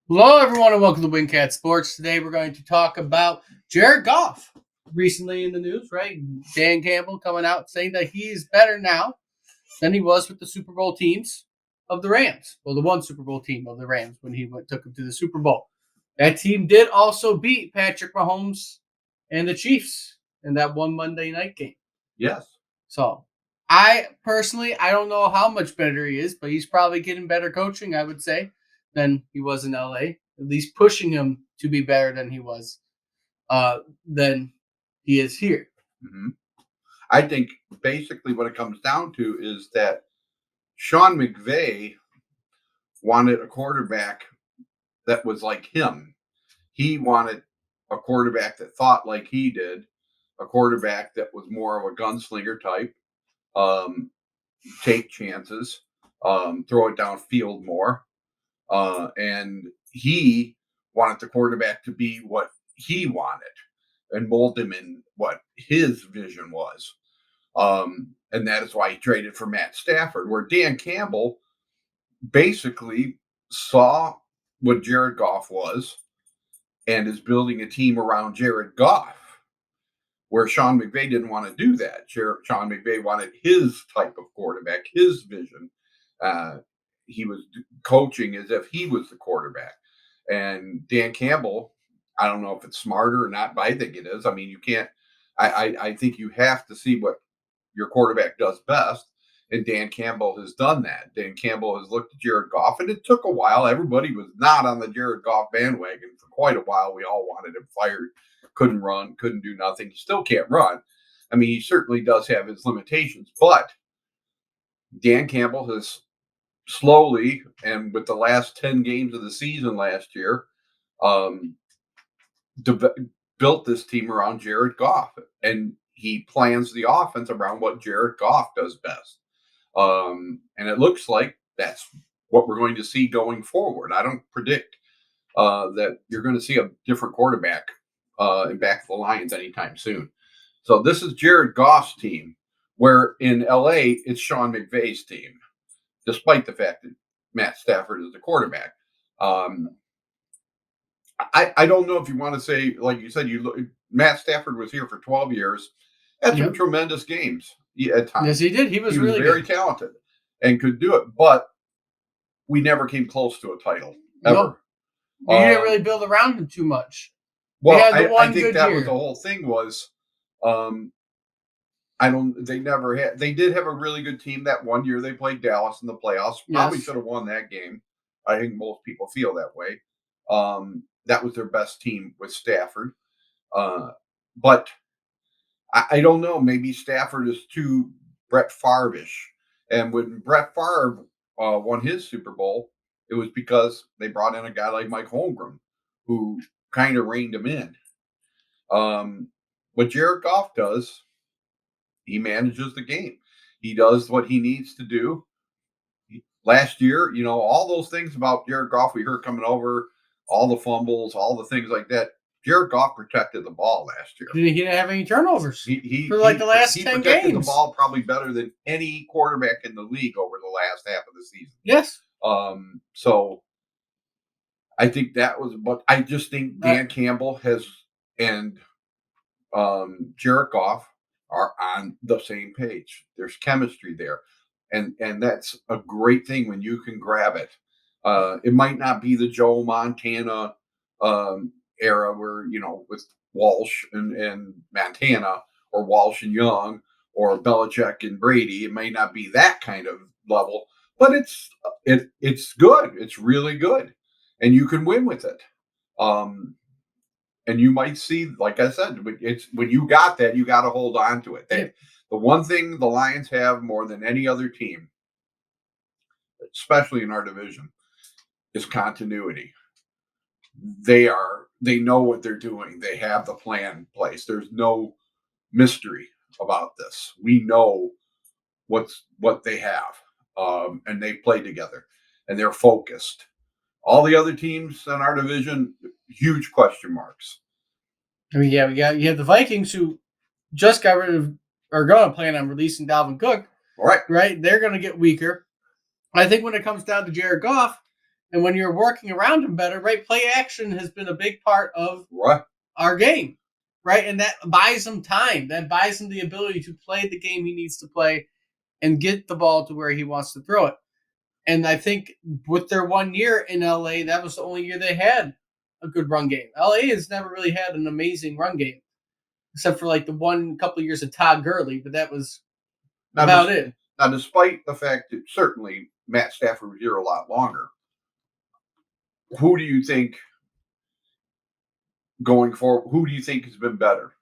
Hello, everyone, and welcome to Wingcat Sports. Today, we're going to talk about Jared Goff. Recently in the news, right? Dan Campbell coming out saying that he is better now than he was with the Super Bowl teams of the Rams. Well, the one Super Bowl team of the Rams when he took them to the Super Bowl. That team did also beat Patrick Mahomes and the Chiefs in that one Monday night game. Yes. So, I don't know how much better he is, but he's probably getting better coaching, I would say, than he was in LA. At least pushing him to be better than he was, than he is here. Mm-hmm. I think basically what it comes down to is that Sean McVay wanted a quarterback that was like him. He wanted a quarterback that thought like he did, a quarterback that was more of a gunslinger type, take chances, throw it downfield more. And he wanted the quarterback to be what he wanted and mold him in what his vision was. And that is why he traded for Matt Stafford, where Dan Campbell basically saw what Jared Goff was and is building a team around Jared Goff, where Sean McVay didn't want to do that. Sean McVay wanted his type of quarterback, his vision. He was coaching as if he was the quarterback. And Dan Campbell, I don't know if it's smarter or not, but I think it is. I mean, you can't, I think you have to see what your quarterback does best. And Dan Campbell has done that. Dan Campbell has looked at Jared Goff, and it took a while. Everybody was not on the Jared Goff bandwagon for quite a while. We all wanted him fired. Couldn't run, couldn't do nothing. He still can't run. I mean, he certainly does have his limitations, but Dan Campbell has slowly, and with the last 10 games of the season last year, um, built this team around Jared Goff. And he plans the offense around what Jared Goff does best. And it looks like that's what we're going to see going forward. I don't predict that you're going to see a different quarterback in back of the Lions anytime soon. So this is Jared Goff's team, where in LA, it's Sean McVay's team, despite the fact that Matt Stafford is the quarterback. I don't know if you want to say, like you said, Matt Stafford was here for 12 years. Had some tremendous games at times. Yes, he did. He was really very good. talented and could do it, but we never came close to a title ever. Nope. You didn't really build around him too much. Well, I think that was the whole thing was, they did have a really good team that one year they played Dallas in the playoffs. Probably should have won that game. I think most people feel that way. That was their best team with Stafford. But I don't know. Maybe Stafford is too Brett Favre-ish. And when Brett Favre won his Super Bowl, it was because they brought in a guy like Mike Holmgren, who kind of reined him in. What Jared Goff does, he manages the game. He does what he needs to do. Last year, all those things about Jared Goff we heard coming over, all the fumbles, all the things like that. Jared Goff protected the ball last year. He didn't have any turnovers for the last 10 games. He protected the ball probably better than any quarterback in the league over the last half of the season. Yes. So I think that was, but I just think Dan Campbell and Jared Goff are on the same page. There's chemistry there. And that's a great thing when you can grab it. It might not be the Joe Montana era where, with Walsh and Montana, or Walsh and Young, or Belichick and Brady. It may not be that kind of level, but it's good. It's really good. And you can win with it. And you might see, like I said, it's when you got that, you got to hold on to it. The one thing the Lions have more than any other team, especially in our division, is continuity. They know what they're doing. They have the plan in place. There's no mystery about this. We know what they have, and they play together, and they're focused. All the other teams in our division, huge question marks. I mean, you have the Vikings, who just got rid of, are going to plan on releasing Dalvin Cook. Right. They're going to get weaker. I think when it comes down to Jared Goff, And when you're working around him better, right? Play action has been a big part of Right. our game, right? And that buys him time. That buys him the ability to play the game he needs to play and get the ball to where he wants to throw it. And I think with their 1 year in LA, that was the only year they had a good run game. LA has never really had an amazing run game, except for like the one couple of years of Todd Gurley, but that was Now, about it. now, despite the fact that certainly Matt Stafford was here a lot longer, who do you think going forward? Who do you think has been better?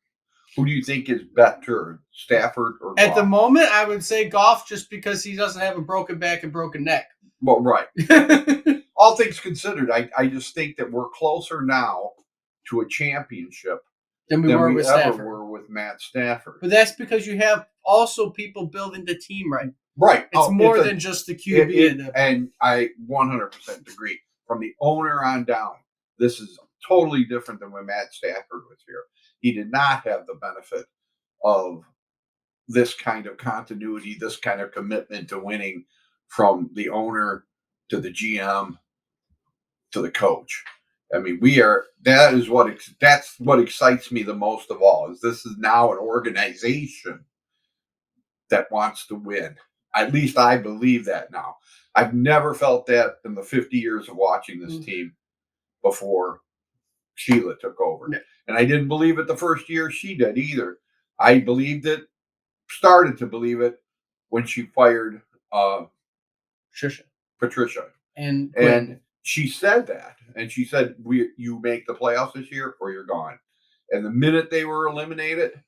Who do you think is better, Stafford or At the Goff? moment, I would say Goff just because he doesn't have a broken back and broken neck. Well, right. Then All things considered, I just think that we're closer now to a championship we than were we with ever Stafford. were with Matt Stafford. But that's because you have also people building the team right. Right. It's more than just the QB. And I 100% agree. From the owner on down, this is totally different than when Matt Stafford was here. He did not have the benefit of this kind of continuity, this kind of commitment to winning from the owner to the GM to the coach. I mean, that's what excites me the most of all is this is now an organization that wants to win. At least I believe that now. I've never felt that in the 50 years of watching this team before Sheila took over. Yeah. And I didn't believe it the first year she did either. I believed it, started to believe it when she fired Patricia. And she said that. And she said, you make the playoffs this year or you're gone. And the minute they were eliminated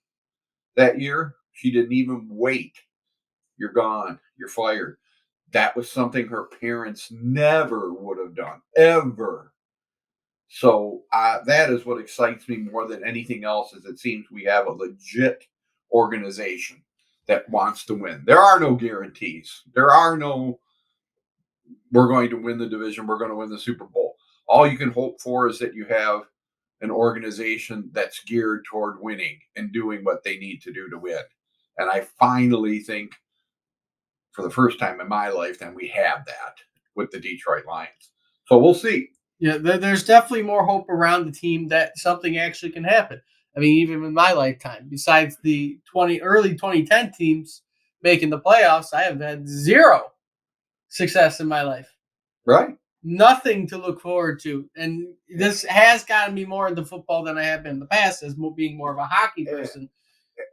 that year, she didn't even wait. You're gone. You're fired. That was something her parents never would have done, ever. So that is what excites me more than anything else is it seems we have a legit organization that wants to win. There are no guarantees. There are no, we're going to win the division. We're going to win the Super Bowl. All you can hope for is that you have an organization that's geared toward winning and doing what they need to do to win. And I finally think for the first time in my lifetime, we have that with the Detroit Lions. So we'll see. Yeah, there's definitely more hope around the team that something actually can happen. I mean, even in my lifetime, besides the early 2010 teams making the playoffs, I have had zero success in my life. Right. Nothing to look forward to. And this has gotten me more into football than I have been in the past as being more of a hockey person.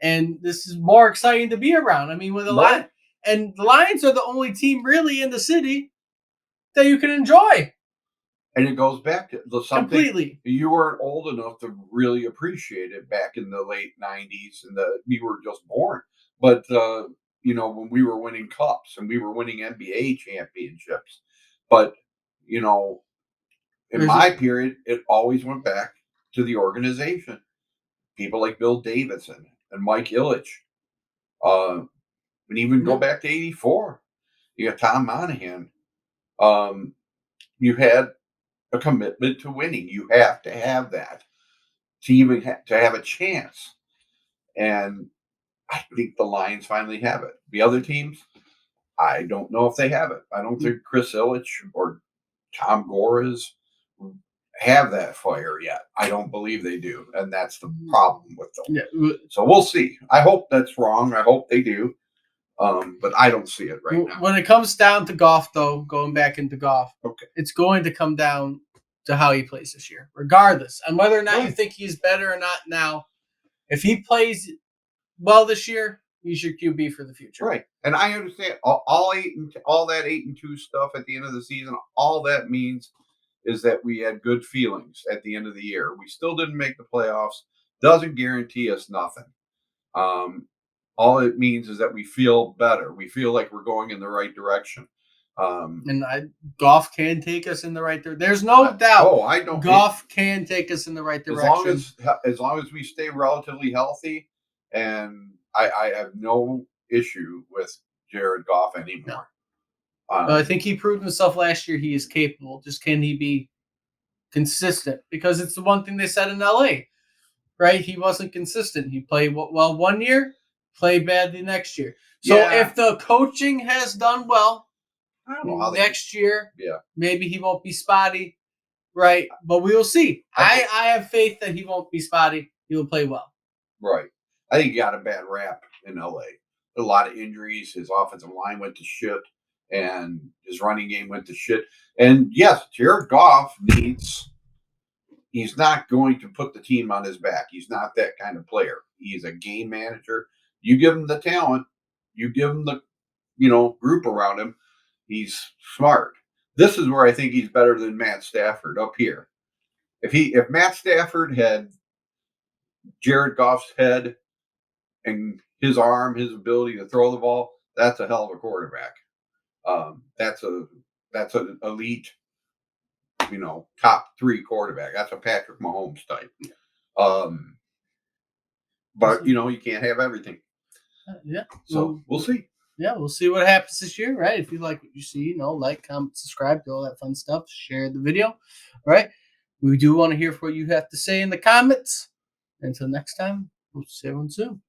And this is more exciting to be around. I mean, with the Lions, and the Lions are the only team really in the city that you can enjoy. And it goes back to something completely. You weren't old enough to really appreciate it back in the late 90s and you were just born. But, when we were winning cups and we were winning NBA championships. But, in my period, it always went back to the organization. People like Bill Davidson and Mike Ilitch. And even go back to 84. You got Tom Monahan. You had a commitment to winning. You have to have that to even to have a chance. And I think the Lions finally have it. The other teams, I don't know if they have it. I don't think Chris Ilitch or Tom Gores have that fire yet. I don't believe they do. And that's the problem with them. Yeah. So we'll see. I hope that's wrong. I hope they do. But I don't see it right now. When it comes down to Goff, though, going back into Goff, okay, it's going to come down to how he plays this year, regardless. And whether or not you think he's better or not now, if he plays well this year, he's your QB for the future. Right. And I understand all that 8-2 stuff at the end of the season, all that means is that we had good feelings at the end of the year. We still didn't make the playoffs. Doesn't guarantee us nothing. All it means is that we feel better. We feel like we're going in the right direction. And Goff can take us in the right direction. There's no doubt. Oh, I don't. Goff can take us in the right direction. As long as we stay relatively healthy, and I have no issue with Jared Goff anymore. No. I think he proved himself last year. He is capable. Just can he be consistent? Because it's the one thing they said in LA, right? He wasn't consistent. He played well 1 year, played bad the next year. So if the coaching has done well, I don't know how next year, Yeah. maybe he won't be spotty, right? But we will see. I have faith that he won't be spotty. He will play well. Right. I think he got a bad rap in LA. A lot of injuries. His offensive line went to shit, and his running game went to shit. And yes, Jared Goff needs. He's not going to put the team on his back. He's not that kind of player. He's a game manager. You give him the talent. You give him the group around him. He's smart. This is where I think he's better than Matt Stafford up here. If Matt Stafford had Jared Goff's head and his arm, his ability to throw the ball, that's a hell of a quarterback. That's an elite, top 3 quarterback. That's a Patrick Mahomes type. But you can't have everything. Yeah. So we'll see. Yeah, we'll see what happens this year, right? If you like what you see, like, comment, subscribe, do all that fun stuff. Share the video, right? We do want to hear what you have to say in the comments. Until next time, we'll see everyone soon.